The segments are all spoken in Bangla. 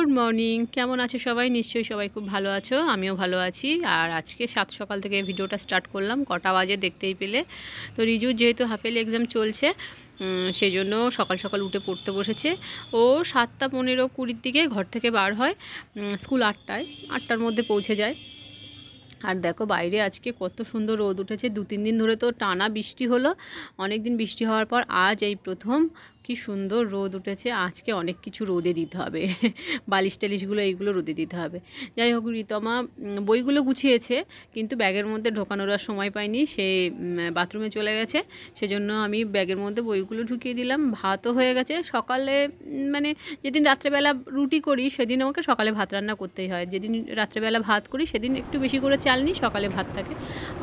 গুড মর্নিং, কেমন আছো সবাই? নিশ্চয়ই সবাই খুব ভালো আছো, আমিও ভালো আছি। আর আজকে সকাল থেকে ভিডিওটা স্টার্ট করলাম, কটা বাজে দেখতেই পেলে। তো রিজুর যেহেতু হাফেলি এক্সাম চলছে, সেই জন্য সকাল সকাল উঠে পড়তে বসেছে। ও 7:15-20 দিকে ঘর থেকে বার হয়, স্কুল 8টার মধ্যে পৌঁছে যায়। আর দেখো বাইরে আজকে কত সুন্দর রোদ উঠেছে। 2-3 দিন ধরে তো টানা বৃষ্টি হলো, অনেক দিন বৃষ্টি হওয়ার পর আজ এই প্রথম কি সুন্দর রোদ উঠেছে। আজকে অনেক কিছু রোদে দিতে হবে, বালিশ টালিশগুলো এইগুলো রোদে দিতে হবে। যাই হোক, রিতমা বইগুলো গুছিয়েছে কিন্তু ব্যাগের মধ্যে ঢোকানোর আর সময় পায়নি, সে বাথরুমে চলে গেছে। সেজন্য আমি ব্যাগের মধ্যে বইগুলো ঢুকিয়ে দিলাম। ভাতও হয়ে গেছে সকালে, মানে যেদিন রাত্রেবেলা রুটি করি সেদিন আমাকে সকালে ভাত রান্না করতেই হয়। যেদিন রাত্রেবেলা ভাত করি সেদিন একটু বেশি করে চাল নিই, সকালে ভাত থাকে।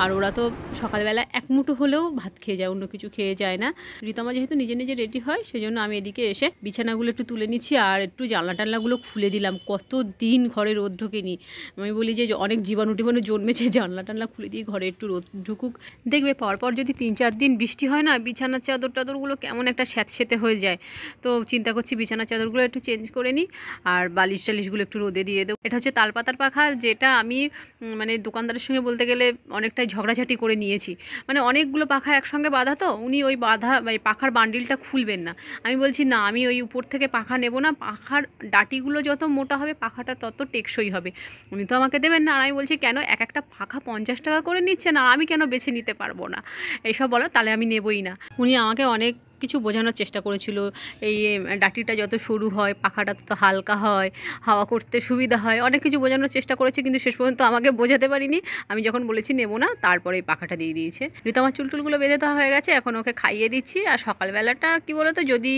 আর ওরা তো সকালবেলা এক মুঠো হলেও ভাত খেয়ে যায়, অন্য কিছু খেয়ে যায় না। রিতমা যেহেতু নিজে নিজে রেডি হয়, সেজন্য আমি এদিকে এসে বিছানাগুলো একটু তুলে নিচ্ছি আর একটু জানলা টানলাগুলো খুলে দিলাম। কত দিন ঘরে রোদ ঢোকেনি। আমি বলি যে অনেক জীবাণু টিবাণু জন্মেছে, জানলা টানলা খুলে দিয়ে ঘরে একটু রোদ ঢুকুক। দেখবে পরপর যদি 3-4 দিন বৃষ্টি হয় না, বিছানার চাদর টাদরগুলো কেমন একটা স্যাঁতসেঁতে হয়ে যায়। তো চিন্তা করছি বিছানার চাদরগুলো একটু চেঞ্জ করে নিই আর বালিশ টালিশগুলো একটু রোদে দিয়ে দেবো। এটা হচ্ছে তালপাতার পাখা, যেটা আমি মানে দোকানদারের সঙ্গে বলতে গেলে অনেকটাই ঝগড়াঝাটি করে নিয়েছি। মানে অনেকগুলো পাখা একসঙ্গে বাঁধা, তো উনি ওই পাখার বান্ডিলটা খুলবেন না। আমি বলছি না, আমি ওই উপর থেকে পাখা নেব না, পাখার ডাটিগুলো যত মোটা হবে পাখাটা তত টেকসই হবে। উনি তো আমাকে দেবেন না। আর আমি বলছি কেন একটা পাখা 50 টাকা করে নিচ্ছেন, আর আমি কেন বেছে নিতে পারবো না? এইসব বলো, তাহলে আমি নেবই না। উনি আমাকে অনেক কিছু বোঝানোর চেষ্টা করেছিল, এই ডাটিটা যত সরু হয় পাখাটা তত হালকা হয়, হাওয়া করতে সুবিধা হয়, অনেক কিছু বোঝানোর চেষ্টা করেছে, কিন্তু শেষ পর্যন্ত আমাকে বোঝাতে পারিনি। আমি যখন বলেছি নেবো না, তারপরে এই পাখাটা দিয়ে দিয়েছে। রিতমার চুলটুলগুলো বেঁধে দেওয়া হয়ে গেছে, এখন ওকে খাইয়ে দিচ্ছি। আর সকালবেলাটা কী বলো তো, যদি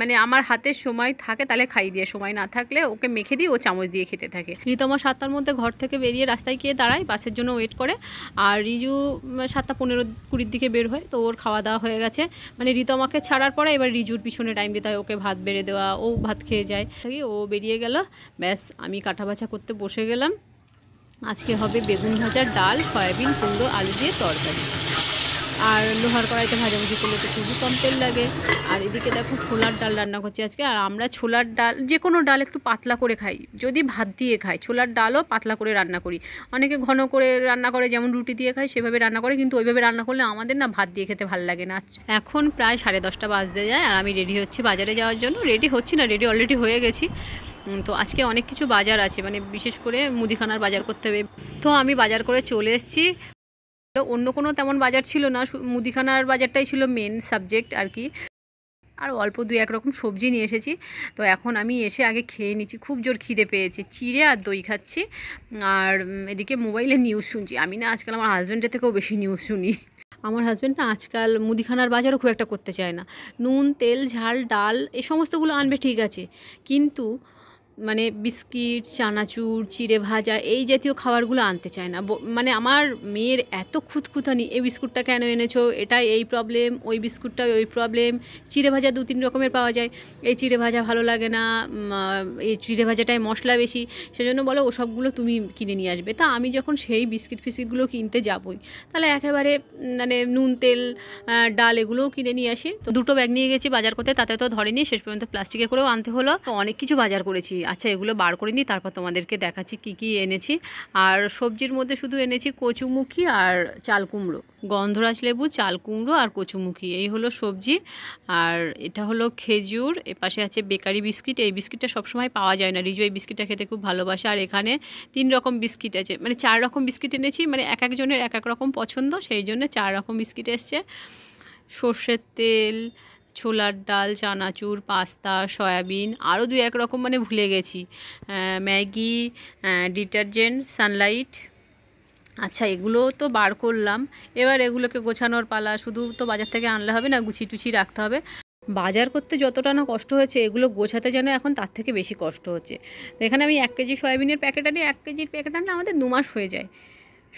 মানে আমার হাতে সময় থাকে তাহলে খাইয়ে দিয়ে, সময় না থাকলে ওকে মেখে দিই, ও চামচ দিয়ে খেতে থাকে। রিতমা 7টার মধ্যে ঘর থেকে বেরিয়ে রাস্তায় গিয়ে দাঁড়ায়, বাসের জন্য ওয়েট করে। আর রিজু 7:15-20 দিকে বের হয়। তো ওর খাওয়া দাওয়া হয়ে গেছে, মানে রিতমাকে ছাড়ার পরে এবার রিজুর পিছনে টাইম দিতে হয়, ওকে ভাত বেড়ে দেওয়া, ও ভাত খেয়ে যায়। ও বেরিয়ে গেল, ব্যাস আমি কাটা বাছা করতে বসে গেলাম। আজকে হবে বেগুন ভাজা, ডাল, সয়াবিন, কুমড়ো, আলু দিয়ে তরকারি। আর লোহার কড়াইতে ভাজাভুজি করলে তো খুবই কম তেল লাগে। আর এদিকে দেখো ছোলার ডাল রান্না করছি আজকে। আর আমরা ছোলার ডাল, যে কোনো ডাল একটু পাতলা করে খাই, যদি ভাত দিয়ে খাই ছোলার ডালও পাতলা করে রান্না করি। অনেকে ঘন করে রান্না করে, যেমন রুটি দিয়ে খায় সেভাবে রান্না করে, কিন্তু ওইভাবে রান্না করলে আমাদের না ভাত দিয়ে খেতে ভালো লাগে না। এখন প্রায় 10:30 বাজতে যায় আর আমি রেডি হচ্ছি বাজারে যাওয়ার জন্য। রেডি হচ্ছি না, রেডি অলরেডি হয়ে গেছি। তো আজকে অনেক কিছু বাজার আছে, মানে বিশেষ করে মুদিখানার বাজার করতে হবে। তো আমি বাজার করে চলে এসেছি। অন্য কোনো তেমন বাজার ছিল না, মুদিখানার বাজারটাই ছিল মেন সাবজেক্ট আর কি। আর অল্প 2-1 রকম সবজি নিয়ে এসেছি। তো এখন আমি এসে আগে খেয়ে নিচ্ছি, খুব জোর খিদে পেয়েছে। চিড়ে আর দই খাচ্ছি আর এদিকে মোবাইলে নিউজ শুনছি। আমি না আজকাল আমার হাজব্যান্ডের থেকেও বেশি নিউজ শুনি। আমার হাজব্যান্ড না আজকাল মুদিখানার বাজারও খুব একটা করতে চায় না। নুন, তেল, ঝাল, ডাল এই সমস্তগুলো আনবে ঠিক আছে, কিন্তু মানে বিস্কিট, চানাচুর, চিড়ে ভাজা এই জাতীয় খাবারগুলো আনতে চায় না। মানে আমার মেয়ের এত খুঁতখুঁতানি, এই বিস্কুটটা কেন এনেছো, এটা এই প্রবলেম, ওই বিস্কুটটা ওই প্রবলেম। চিড়ে ভাজা 2-3 রকমের পাওয়া যায়, এই চিড়ে ভাজা ভালো লাগে না, এই চিড়ে ভাজাটায় মশলা বেশি, সেজন্য বলো ওসবগুলো তুমি কিনে নিয়ে আসবে। তা আমি যখন সেই বিস্কিট ফিস্কিটগুলো কিনতে যাবই, তাহলে একেবারে মানে নুন, তেল, ডাল এগুলোও কিনে নিয়ে আসি। তো 2টো ব্যাগ নিয়ে গেছি বাজার করতে, তাতে তো ধরেনি, শেষ পর্যন্ত প্লাস্টিকে করেও আনতে হলো। তো অনেক কিছু বাজার করেছি। আচ্ছা, এগুলো বার করে নিই, তারপর তোমাদেরকে দেখাচ্ছি কী কী এনেছি। আর সবজির মধ্যে শুধু এনেছি কচুমুখী আর চাল কুমড়ো, গন্ধরাজ লেবু, চাল কুমড়ো আর কচুমুখী, এই হলো সবজি। আর এটা হলো খেজুর, এপাশে আছে বেকারি বিস্কিট। এই বিস্কিটটা সবসময় পাওয়া যায় না, রিজু এই বিস্কিটটা খেতে খুব ভালোবাসে। আর এখানে 3 রকম বিস্কিট আছে, মানে 4 রকম বিস্কিট এনেছি, মানে এক একজনের এক এক রকম পছন্দ, সেই জন্য 4 রকম বিস্কিট এসছে। সর্ষের তেল, ছোলার ডাল, চানাচুর, পাস্তা, সয়াবিন, আরও 2-1 রকম মানে ভুলে গেছি, ম্যাগি, ডিটারজেন্ট, সানলাইট। আচ্ছা, এগুলো তো বার করলাম, এবার এগুলোকে গোছানোর পালা। শুধু তো বাজার থেকে আনলে হবে না, গুছিয়ে টুছিয়ে রাখতে হবে। বাজার করতে যতটা না কষ্ট হয়েছে, এগুলো গোছাতে যেন এখন তার থেকে বেশি কষ্ট হচ্ছে। তো এখানে আমি 1 কেজি সয়াবিনের প্যাকেট আনি, 1 কেজির প্যাকেট আনলে আমাদের 2 মাস হয়ে যায়।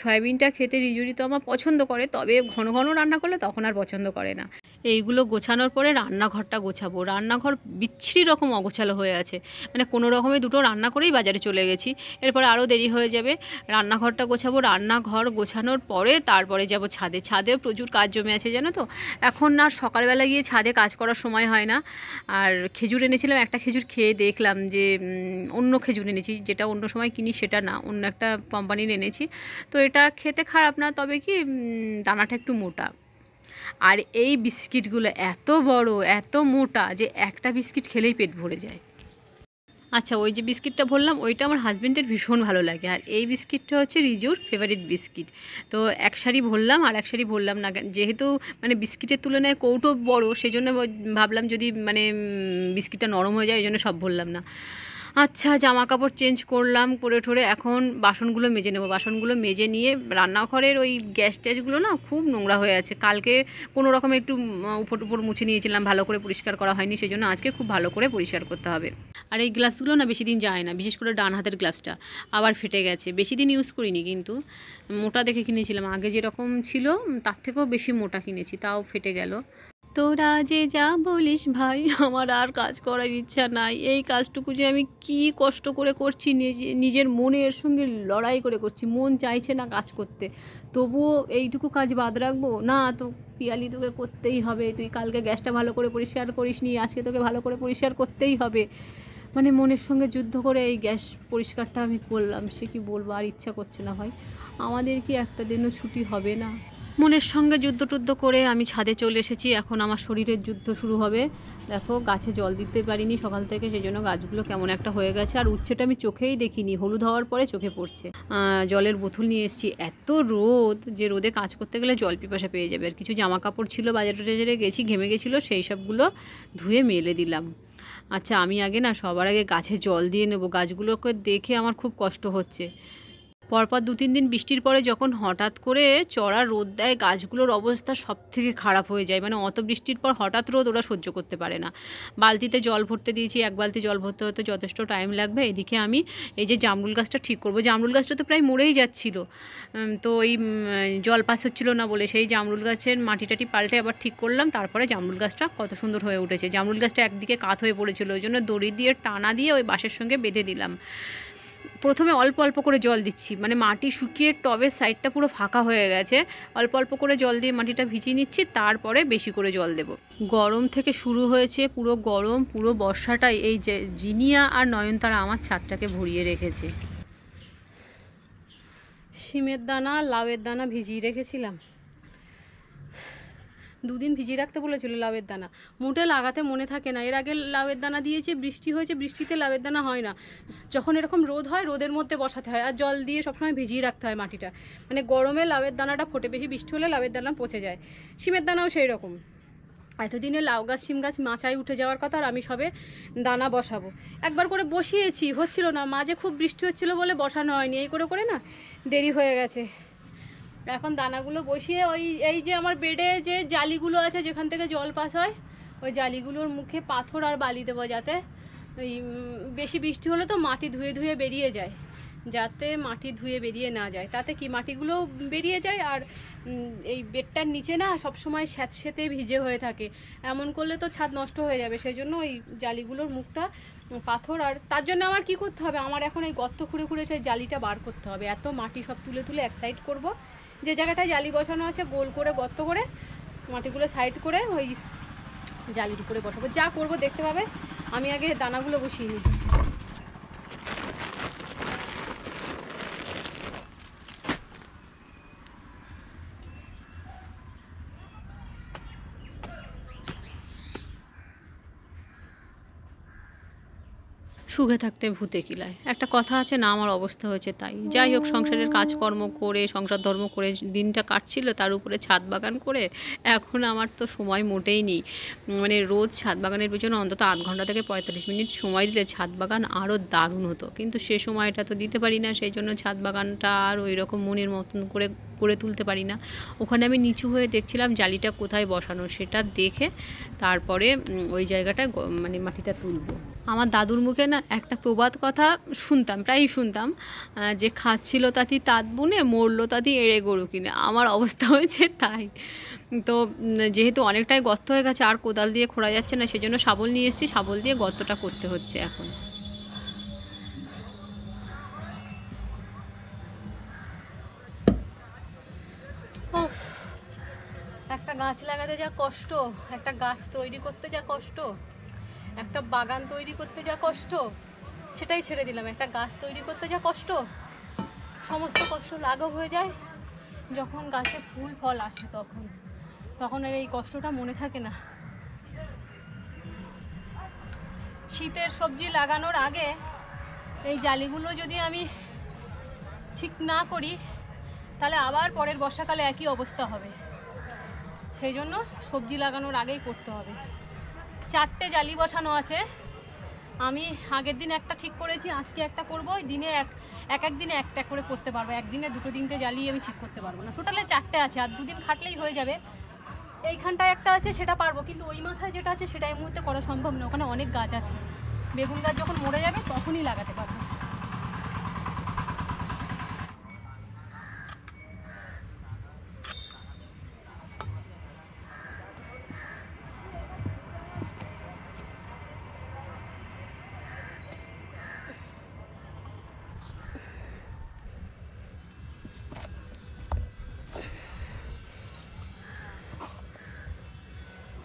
সয়াবিনটা খেতে রিজুরি তো আমার পছন্দ করে, তবে ঘন ঘন রান্না করলে তখন আর পছন্দ করে না। এইগুলো গোছানোর পরে রান্নাঘরটা গোছাবো। রান্নাঘর বিচ্ছিরি রকম অগোছালো হয়ে আছে, মানে কোনো রকমে দুটো রান্না করেই বাজারে চলে গেছি, এরপরে আরও দেরি হয়ে যাবে। রান্নাঘরটা গোছাবো, রান্নাঘর গোছানোর পরে তারপরে যাব ছাদে। ছাদেও প্রচুর কাজ জমে আছে জানো তো। এখন আর সকালবেলা গিয়ে ছাদে কাজ করার সময় হয় না। আর খেজুর এনেছিলাম, একটা খেজুর খেয়ে দেখলাম যে অন্য খেজুর এনেছি, যেটা অন্য সময় কিনি সেটা না, অন্য একটা কোম্পানির এনেছি। তো এটা খেতে খারাপ না, তবে কি দানাটা একটু মোটা। আর এই বিস্কিটগুলো এত বড় এত মোটা যে একটা বিস্কিট খেলেই পেট ভরে যায়। আচ্ছা, ওই যে বিস্কিটটা বললাম ওইটা আমার হাজব্যান্ডের ভীষণ ভালো লাগে, আর এই বিস্কিটটা হচ্ছে রিজুর ফেভারিট বিস্কিট। তো এক সারি ভরলাম আর এক সারি ভরলাম না, যেহেতু মানে বিস্কিটের তুলনায় কৌটো বড়, সেজন্য ভাবলাম যদি মানে বিস্কিটটা নরম হয়ে যায়, ওই জন্য সব ভরলাম না। আচ্ছা, জামা কাপড় চেঞ্জ করলাম, করে ঠোরে এখন বাসনগুলো মেজে নেবো। বাসনগুলো মেজে নিয়ে রান্নাঘরের ওই গ্যাস ট্যাসগুলো না খুব নোংরা হয়ে আছে। কালকে কোনো রকম একটু উপর উপর মুছে নিয়েছিলাম, ভালো করে পরিষ্কার করা হয়নি, সেই জন্য আজকে খুব ভালো করে পরিষ্কার করতে হবে। আর এই গ্লাভসগুলো না বেশি দিন যায় না, বিশেষ করে ডান হাতের গ্লাভসটা আবার ফেটে গেছে। বেশি দিন ইউজ করিনি, কিন্তু মোটা দেখে কিনেছিলাম, আগে যেরকম ছিল তার থেকেও বেশি মোটা কিনেছি, তাও ফেটে গেল। তোরা যে যা বলিস ভাই, আমার আর কাজ করার ইচ্ছা নাই। এই কাজটুকু যে আমি কি কষ্ট করে করছি, নিজের মনের সঙ্গে লড়াই করে করছি, মন চাইছে না কাজ করতে, তবুও এইটুকু কাজ বাদ রাখবো না। তো পিয়ালি, তোকে করতেই হবে, তুই কালকে গ্যাসটা ভালো করে পরিষ্কার করিসনি, আজকে তোকে ভালো করে পরিষ্কার করতেই হবে। মানে মনের সঙ্গে যুদ্ধ করে এই গ্যাস পরিষ্কারটা আমি করলাম, সে কি বলবো, আর ইচ্ছা করছে না ভাই। আমাদের কি একটা দিনও ছুটি হবে না? মনের সঙ্গে যুদ্ধ করে আমি ছাদে চলে এসেছি, এখন আমার শরীরের যুদ্ধ শুরু হবে। দেখো, গাছে জল দিতে পারিনি সকাল থেকে, সেই জন্য গাছগুলো কেমন একটা হয়ে গেছে। আর উচ্ছেটা আমি চোখেই দেখিনি, হলুদ হওয়ার পরে চোখে পড়ছে। জলের বোতল নিয়ে এসেছি, এত রোদ যে রোদে কাজ করতে গেলে জল পিপাসা পেয়ে যাবে। আর কিছু জামা কাপড় ছিল, বাজারে টাজারে গেছি, ঘেমে গেছিলো, সেই সবগুলো ধুয়ে মেলে দিলাম। আচ্ছা, আমি আগে না সবার আগে গাছে জল দিয়ে নেবো, গাছগুলোকে দেখে আমার খুব কষ্ট হচ্ছে। পরপর 2-3 দিন বৃষ্টির পরে যখন হঠাৎ করে চড়া রোদ দেয়, গাছগুলোর অবস্থা সব থেকে খারাপ হয়ে যায়। মানে অত বৃষ্টির পর হঠাৎ রোদ ওরা সহ্য করতে পারে না। বালতিতে জল ভরতে দিয়েছি, 1 বালতি জল ভরতে হতে যথেষ্ট টাইম লাগবে। এদিকে আমি এই যে জামরুল গাছটা ঠিক করবো, জামরুল গাছটা তো প্রায় মরেই যাচ্ছিলো, তো এই জল পাস হচ্ছিলো না বলে সেই জামরুল গাছের মাটি পাল্টে আবার ঠিক করলাম। তারপরে জামরুল গাছটা কত সুন্দর হয়ে উঠেছে। জামরুল গাছটা একদিকে কাত হয়ে পড়েছিল, ওই জন্য দড়ি দিয়ে টানা দিয়ে ওই বাঁশের সঙ্গে বেঁধে দিলাম। প্রথমে অল্প অল্প করে জল দিচ্ছি, মানে মাটি শুকিয়ে টবের সাইডটা পুরো ফাঁকা হয়ে গেছে, অল্প অল্প করে জল দিয়ে মাটিটা ভিজিয়ে নিচ্ছি, তারপরে বেশি করে জল দেব। গরম থেকে শুরু হয়েছে, পুরো গরম, পুরো বর্ষাটাই এই যে জিনিয়া আর নয়নতারা আমার ছাদটাকে ভরিয়ে রেখেছে। শিমের দানা, লাউয়ের দানা ভিজিয়ে রেখেছিলাম, 2 দিন ভিজিয়ে রাখতে বলেছিল লাউয়ের দানা। মুটে লাগাতে মনে থাকে না, এর আগে লাউয়ের দানা দিয়েছে, বৃষ্টি হয়েছে, বৃষ্টিতে লাউয়ের দানা হয় না। যখন এরকম রোদ হয়, রোদের মধ্যে বসাতে হয়, আর জল দিয়ে সবসময় ভিজিয়ে রাখতে হয় মাটিটা। মানে গরমে লাউয়ের দানাটা ফোটে, বেশি বৃষ্টি হলে লাউয়ের দানা পচে যায়। শিমের দানাও সেই রকম। এতদিনে লাউ গাছ, শিম গাছ মাচায় উঠে যাওয়ার কথা, আর আমি সবে দানা বসাবো। একবার করে বসিয়েছি, হচ্ছিল না, মাঝে খুব বৃষ্টি হচ্ছিল বলে বসানো হয়নি, এই করে করে না দেরি হয়ে গেছে। এখন দানাগুলো বসিয়ে এই যে আমার বেডে যে জালিগুলো আছে, যেখান থেকে জল পাস হয়, ওই জালিগুলোর মুখে পাথর আর বালি দেবো, যাতে ওই বেশি বৃষ্টি হলে তো মাটি ধুয়ে ধুয়ে বেরিয়ে যায়, যাতে মাটি ধুয়ে বেরিয়ে না যায়, তাতে কি মাটিগুলো বেরিয়ে যায়। আর এই বেডটার নিচে না সবসময় স্যাঁতস্যাঁতে ভিজে হয়ে থাকে, এমন করলে তো ছাদ নষ্ট হয়ে যাবে। সেই জন্য ওই জালিগুলোর মুখটা পাথর, আর তার জন্য আমার কি করতে হবে, আমার এখন এই গর্ত খুঁড়ে খুঁড়ে সেই জালিটা বার করতে হবে। এত মাটি সব তুলে তুলে এক সাইড করবো, যে জায়গাটায় জালি বসানো আছে গোল করে গর্ত করে মাটিগুলো সাইড করে ওই জালির উপরে বসাবো। যা করব দেখতে পাবে, আমি আগে দানাগুলো বসিয়ে নিই। সুখে থাকতে ভূতে কিলায়, একটা কথা আছে না, আমার অবস্থা হয়েছে তাই। যাই হোক, সংসারের কাজকর্ম করে, সংসার ধর্ম করে দিনটা কাটছিল, তার উপরে ছাদ বাগান করে এখন আমার তো সময় মোটেই নেই। মানে রোজ ছাদ বাগানের পিছনে অন্তত 8 ঘন্টা থেকে 45 মিনিট সময় দিলে ছাদ বাগান আরও দারুণ হতো, কিন্তু সে সময়টা তো দিতে পারি না, সেই জন্য ছাদ বাগানটা আর ওই রকম মনের মতন করে করে তুলতে পারি না। ওখানে আমি নিচু হয়ে দেখছিলাম জালিটা কোথায় বসানো, সেটা দেখে তারপরে ওই জায়গাটা মানে মাটিটা তুলবো। আমার দাদুর মুখে না একটা প্রবাদ কথা শুনতাম, প্রায়ই শুনতাম, যে খাচ্ছিল তাতি তাঁত বুনে, মরলো তাতি এড়ে গরু কিনে। আমার অবস্থা হয়েছে তাই। তো যেহেতু অনেকটাই গর্ত হয়ে গেছে আর কোদাল দিয়ে খোঁড়া যাচ্ছে না, সেজন্য শাবল নিয়ে এসেছি, শাবল দিয়ে গর্তটা করতে হচ্ছে এখন। একটা গাছ লাগাতে যা কষ্ট, একটা গাছ তৈরি করতে যা কষ্ট, একটা বাগান তৈরি করতে যা কষ্ট, সেটাই ছেড়ে দিলাম। একটা গাছ তৈরি করতে যা কষ্ট, সমস্ত কষ্ট লাঘব হয়ে যায় যখন গাছে ফুল ফল আসে, তখন আর এই কষ্টটা মনে থাকে না। শীতের সবজি লাগানোর আগে এই জালিগুলো যদি আমি ঠিক না করি তাহলে আবার পরের বর্ষাকালে একই অবস্থা হবে। সেই জন্য সবজি লাগানোর আগেই করতে হবে। 4টে জালি বসানো আছে। আমি আগের দিন একটা ঠিক করেছি, আজকে একটা করবো। দিনে এক দিনে একটা করে করতে পারবো, একদিনে 2-3টে জালি আমি ঠিক করতে পারবো না। টোটালে 4টে আছে, আর 2 দিন খাটলেই হয়ে যাবে। এইখানটায় একটা আছে, সেটা পারবো, কিন্তু ওই মাথায় যেটা আছে সেটা এই মুহূর্তে করা সম্ভব না। ওখানে অনেক গাছ আছে, বেগুন গাছ যখন মরে যাবে তখনই লাগাতে পারবো।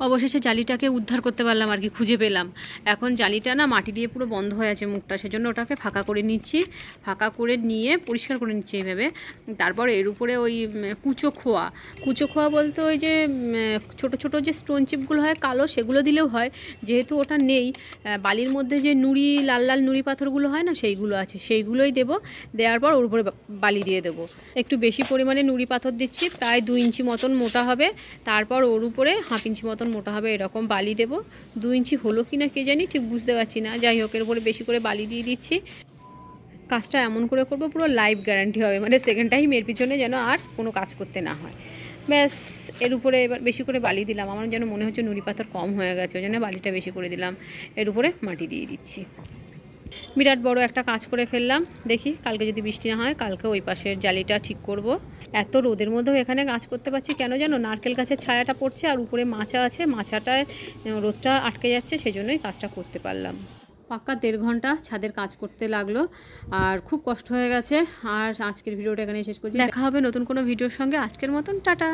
অবশেষে জালিটাকে উদ্ধার করতে পারলাম আর কি, খুঁজে পেলাম। এখন জালিটা না মাটি দিয়ে পুরো বন্ধ হয়ে আছে মুখটা, সেজন্য ওটাকে ফাঁকা করে নিচ্ছি। ফাঁকা করে নিয়ে পরিষ্কার করে নিচ্ছি এইভাবে। তারপর এর উপরে ওই কুচো খোয়া বলতে ওই যে ছোট ছোট যে স্টোন চিপগুলো হয় কালো, সেগুলো দিলেও হয়। যেহেতু ওটা নেই, বালির মধ্যে যে নুড়ি, লাল লাল নুড়ি পাথরগুলো হয় না, সেইগুলো আছে, সেইগুলোই দেবো। দেওয়ার পর ওর উপরে বালি দিয়ে দেবো। একটু বেশি পরিমাণে নুড়ি পাথর দিচ্ছি, প্রায় 2 ইঞ্চি মতন মোটা হবে। তারপর ওর উপরে 1/2 ইঞ্চি মতন মোটা হবে এরকম বালি দেবো। 2 ইঞ্চি হলো কি না কে জানি, ঠিক বুঝতে পারছি না। যাই হোক, এর উপরে বেশি করে বালি দিয়ে দিচ্ছি। কাজটা এমন করে করবো পুরো লাইফ গ্যারান্টি হবে, মানে সেকেন্ড টাইম এর পিছনে যেন আর কোনো কাজ করতে না হয়। ব্যাস, এর উপরে এবার বেশি করে বালি দিলাম। আমার যেন মনে হচ্ছে নুড়ি পাথর কম হয়ে গেছে, ওই জন্য বালিটা বেশি করে দিলাম। এর উপরে মাটি দিয়ে দিচ্ছি। বিরাট বড় একটা কাজ করে ফেললাম। দেখি কালকে যদি বৃষ্টি না হয়, কালকে ওই পাশের জালিটা ঠিক করব। এত রোদের মধ্যেও এখানে কাজ করতে পারছি কেন জানো? নারকেল গাছের ছায়াটা পড়ছে আর উপরে মাচা আছে, মাচাটায় রোদটা আটকে যাচ্ছে, সেই জন্যই কাজটা করতে পারলাম। পাক্কা 1.5 ঘন্টা ছাদের কাজ করতে লাগলো, আর খুব কষ্ট হয়ে গেছে। আর আজকের ভিডিওটা এখানে শেষ করছি। দেখা হবে নতুন কোনো ভিডিওর সঙ্গে। আজকের মতন টাটা।